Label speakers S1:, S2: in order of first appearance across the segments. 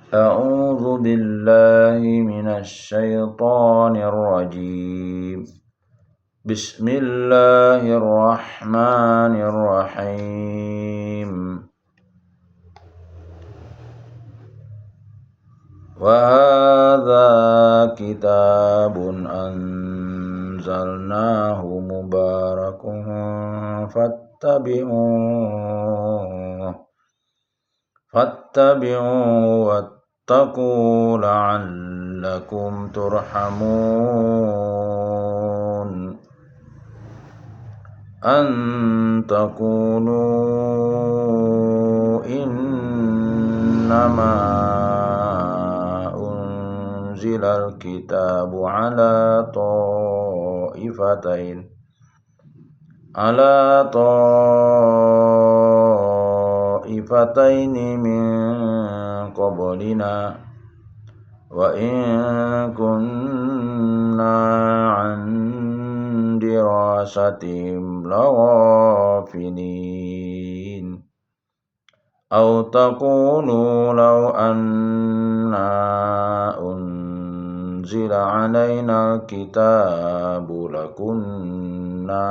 S1: أعوذ بالله من الشيطان الرجيم. بسم الله الرحمن الرحيم. وهذا كتاب أنزلناه مبارك فاتبعوه واتقوا لعلكم ترحمون أن تقولوا إنما أنزل الكتاب على طائفتين من قبلنا وإن كنا عن دراستهم لغافلين أو تقولوا لو أنا أنزل علينا الكتاب لكنا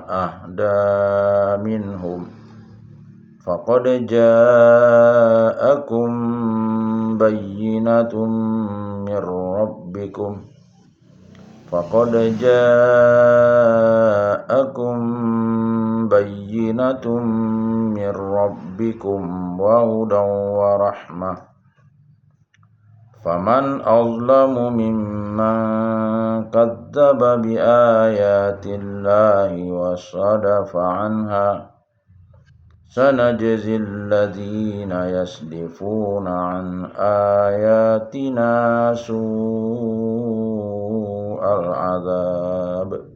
S1: أهدى منهم فقد جاءكم بينة من ربكم وهدى ورحمة فمن أظلم ممن كذب بآيات الله وصدف عنها سنجزي الذين يصدفون عن آياتنا سوء العذاب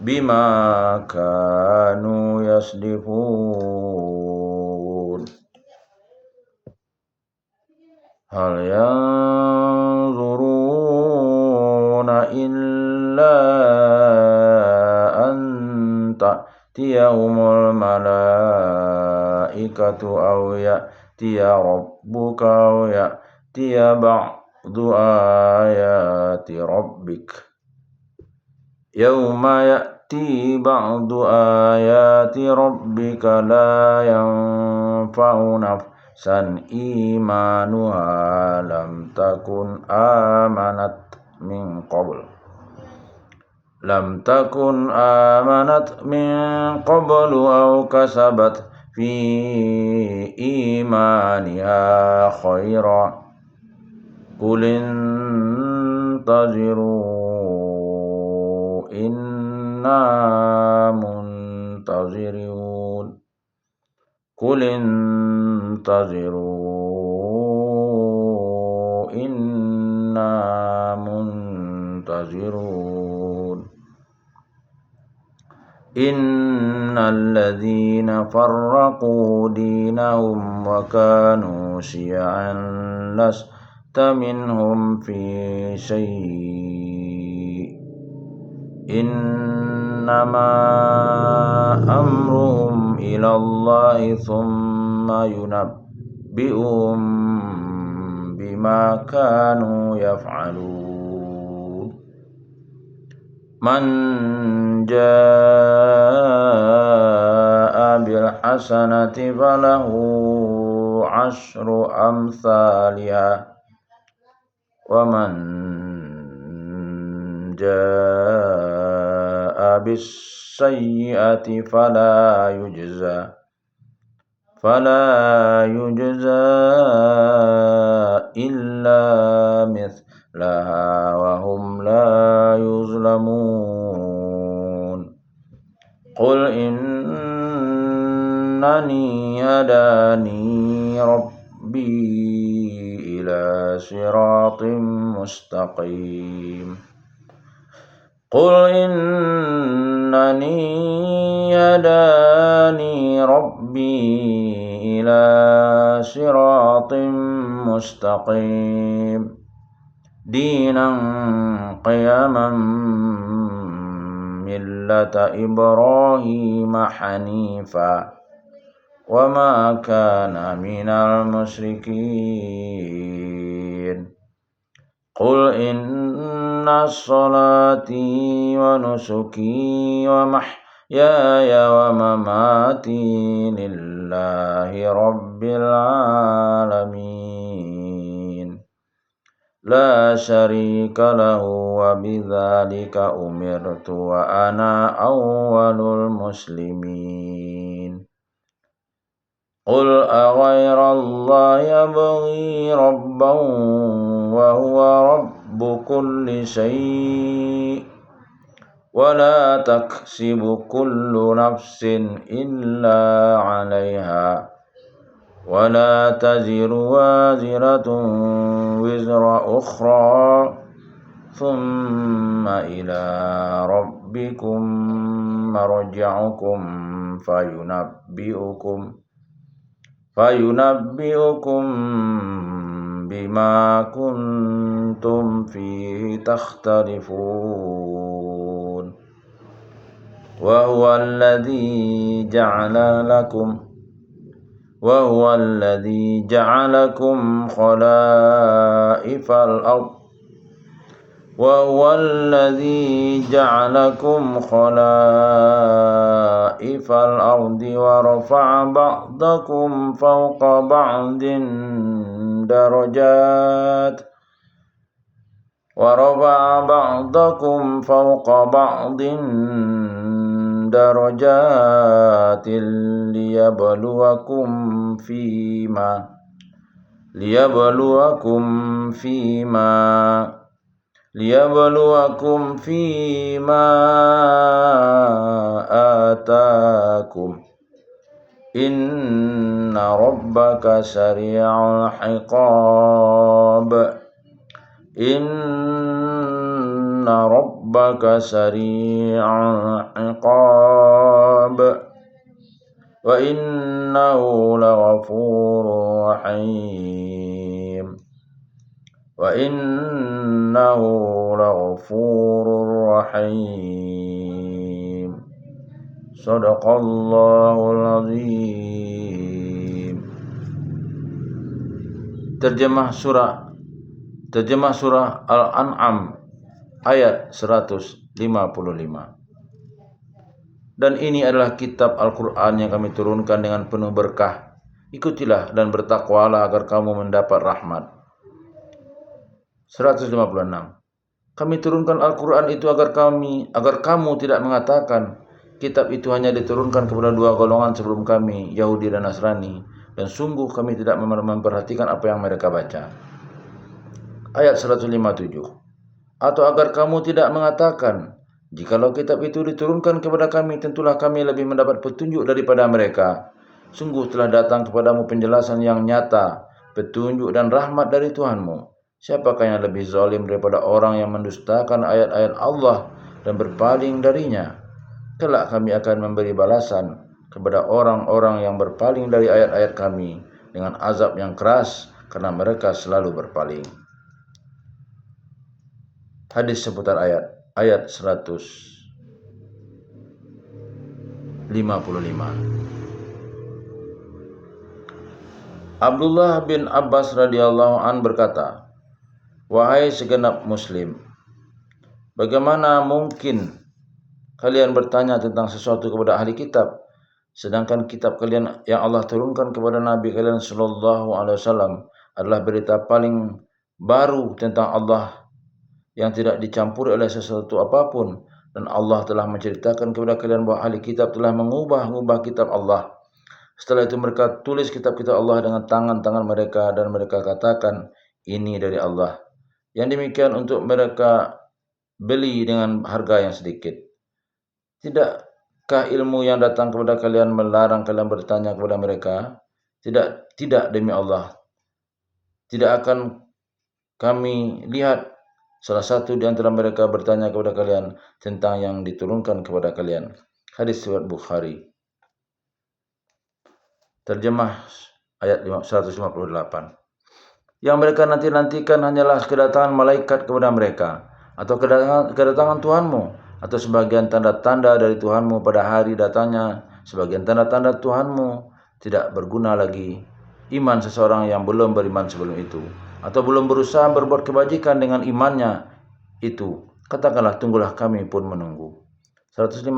S1: بما كانوا يصدفون هل ينظرون إلا أن تأتيهم الملائكة أو يأتي ربك أو يأتي بعض آيات ربك يوم يأتي بعض آيات ربك لا ينفع نفسا إيمانها لم تكن آمنت من قبل أو كسبت في إيمانها خيرا قل انتظروا إنا منتظرون إن الذين فرقوا دينهم وكانوا شيعا لست منهم في شيء إنما أمرهم إلى الله ثم ينبئهم بما كانوا يفعلون من جاء بالحسنة فله عشر أمثالها ومن جاء بالسيئة فلا يجزى إلا مثلها وهم لا يظلمون قل إنني هداني ربي إلى صراط مستقيم قل إنني هداني ربي إلى صراط مستقيم دينا قيما ملة إبراهيم حنيفا وما كان من المشركين قل إن صلاتي ونسكي ومحياي ومماتي لله رب العالمين لا شريك له وبذلك أمرت وأنا أول المسلمين قل أغير الله يبغي ربا وهو رب كل شيء ولا تكسب كل نفس إلا عليها ولا تزر وازرة وزر أخرى ثم إلى ربكم مرجعكم فينبئكم بما كنتم فيه تختلفون وهو الذي جعلكم خلائف الأرض ورفع بعضكم فوق بعض درجات ليبلوكم فيما آتاكم إن ربك سريع العقاب وإنه لغفور رحيم Sadaqallahul azim. Terjemah surah Al-An'am ayat 155. Dan ini adalah kitab Al-Quran yang kami turunkan dengan penuh berkah. Ikutilah dan bertakwalah agar kamu mendapat rahmat. 156. Kami turunkan Al-Quran itu agar kamu tidak mengatakan kitab itu hanya diturunkan kepada dua golongan sebelum kami, Yahudi dan Nasrani, dan sungguh kami tidak memperhatikan apa yang mereka baca. Ayat 157. Atau agar kamu tidak mengatakan, jikalau kitab itu diturunkan kepada kami, tentulah kami lebih mendapat petunjuk daripada mereka. Sungguh telah datang kepadamu penjelasan yang nyata, petunjuk dan rahmat dari Tuhanmu. Siapakah yang lebih zalim daripada orang yang mendustakan ayat-ayat Allah dan berpaling darinya? Kelak kami akan memberi balasan kepada orang-orang yang berpaling dari ayat-ayat kami dengan azab yang keras karena mereka selalu berpaling. Hadis seputar ayat 155. Abdullah bin Abbas radhiyallahu an berkata, wahai segenap muslim, bagaimana mungkin kalian bertanya tentang sesuatu kepada ahli kitab, sedangkan kitab kalian yang Allah turunkan kepada Nabi kalian sallallahu alaihi wasallam adalah berita paling baru tentang Allah yang tidak dicampuri oleh sesuatu apapun, dan Allah telah menceritakan kepada kalian bahwa ahli kitab telah mengubah kitab Allah. Setelah itu mereka tulis kitab-kitab Allah dengan tangan-tangan mereka dan mereka katakan ini dari Allah. Yang demikian untuk mereka beli dengan harga yang sedikit. Tidakkah ilmu yang datang kepada kalian melarang kalian bertanya kepada mereka? Tidak demi Allah. Tidak akan kami lihat salah satu di antara mereka bertanya kepada kalian tentang yang diturunkan kepada kalian. Hadis riwayat Bukhari. Terjemah ayat 158. Yang mereka nantikan hanyalah kedatangan malaikat kepada mereka, atau kedatangan Tuhanmu, atau sebagian tanda-tanda dari Tuhanmu pada hari datangnya sebagian tanda-tanda Tuhanmu. Tidak berguna lagi iman seseorang yang belum beriman sebelum itu, atau belum berusaha berbuat kebajikan dengan imannya itu. Katakanlah, tunggulah, kami pun menunggu. 159.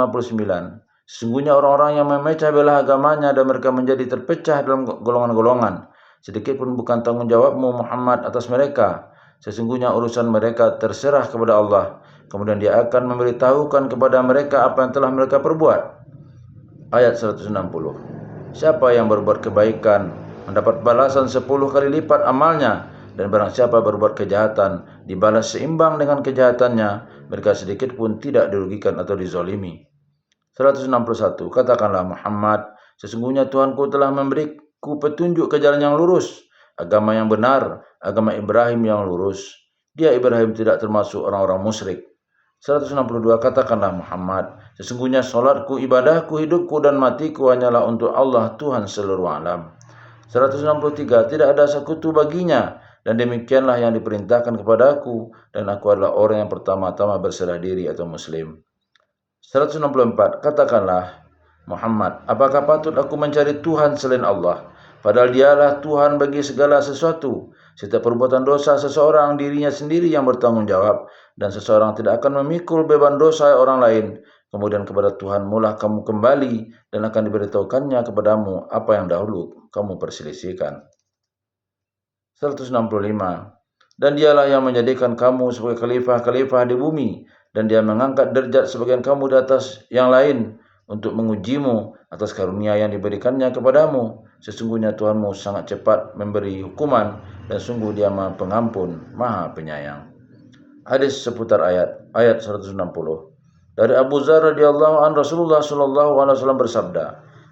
S1: Sesungguhnya orang-orang yang memecah belah agamanya dan mereka menjadi terpecah dalam golongan-golongan, sedikit pun bukan tanggung jawabmu Muhammad atas mereka. Sesungguhnya urusan mereka terserah kepada Allah. Kemudian Dia akan memberitahukan kepada mereka apa yang telah mereka perbuat. Ayat 160. Siapa yang berbuat kebaikan mendapat balasan 10 kali lipat amalnya, dan barang siapa berbuat kejahatan dibalas seimbang dengan kejahatannya. Mereka sedikit pun tidak dirugikan atau dizolimi. 161. Katakanlah, Muhammad, sesungguhnya Tuhanku telah memberiku petunjuk ke jalan yang lurus, agama yang benar, agama Ibrahim yang lurus. Dia Ibrahim tidak termasuk orang-orang musyrik. 162. Katakanlah, Muhammad, sesungguhnya solatku, ibadahku, hidupku dan matiku hanyalah untuk Allah, Tuhan seluruh alam. 163. Tidak ada sekutu baginya, dan demikianlah yang diperintahkan kepadaku, dan aku adalah orang yang pertama-tama berserah diri atau muslim. 164. Katakanlah, Muhammad, apakah patut aku mencari Tuhan selain Allah? Padahal Dialah Tuhan bagi segala sesuatu. Setiap perbuatan dosa seseorang dirinya sendiri yang bertanggung jawab, dan seseorang tidak akan memikul beban dosa orang lain. Kemudian kepada Tuhanmu lah kamu kembali, dan akan diberitahukannya kepadamu apa yang dahulu kamu perselisihkan. 165. Dan Dialah yang menjadikan kamu sebagai khalifah-khalifah di bumi, dan Dia mengangkat derajat sebagian kamu di atas yang lain untuk mengujimu atas karunia yang diberikannya kepadamu. Sesungguhnya Tuhanmu sangat cepat memberi hukuman, dan sungguh Dia Maha Pengampun, Maha Penyayang. Hadis seputar ayat 160. Dari Abu Dzar radhiyallahu anhu, Rasulullah sallallahu alaihi wasallam bersabda,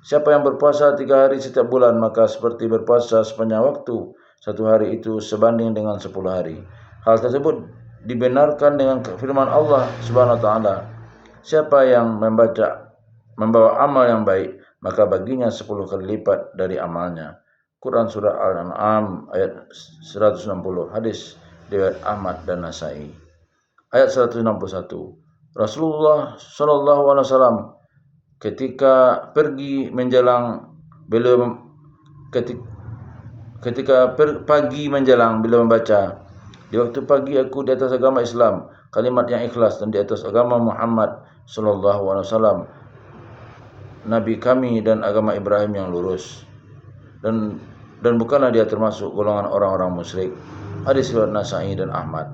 S1: siapa yang berpuasa 3 hari setiap bulan, maka seperti berpuasa sepanjang waktu. 1 hari itu sebanding dengan 10 hari. Hal tersebut dibenarkan dengan firman Allah Subhanahu wa taala, siapa yang membawa amal yang baik, maka baginya 10 kali lipat dari amalnya. Quran Surah Al-An'am ayat 160. Hadis riwayat Ahmad dan Nasai. Ayat 161. Rasulullah SAW ketika pergi menjelang pagi menjelang, beliau membaca, di waktu pagi aku di atas agama Islam, kalimat yang ikhlas, dan di atas agama Muhammad SAW, Nabi kami, dan agama Ibrahim yang lurus, dan bukanlah dia termasuk golongan orang-orang musyrik. Hadis riwayat Nasai dan Ahmad.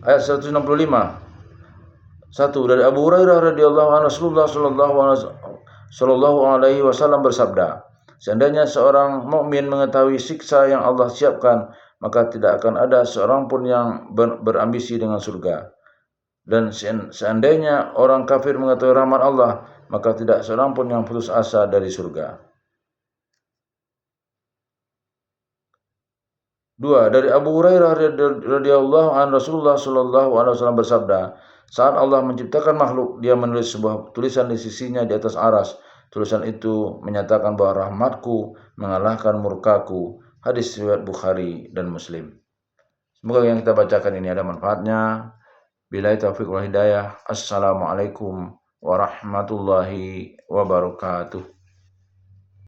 S1: Ayat 165. 1. Dari Abu Hurairah radhiyallahu anhu, Rasulullah sallallahu alaihi wasallam bersabda, seandainya seorang mukmin mengetahui siksa yang Allah siapkan, maka tidak akan ada seorang pun yang berambisi dengan surga. Dan seandainya orang kafir mengetahui rahmat Allah, maka tidak seorang pun yang putus asa dari surga. 2. Dari Abu Hurairah radhiyallahu anhu, Rasulullah sallallahu alaihi wasallam bersabda, saat Allah menciptakan makhluk, Dia menulis sebuah tulisan di sisinya di atas aras. Tulisan itu menyatakan bahwa rahmatku mengalahkan murkaku. Hadis riwayat Bukhari dan Muslim. Semoga yang kita bacakan ini ada manfaatnya. Billahi taufiq wal hidayah. Assalamualaikum warahmatullahi wabarakatuh.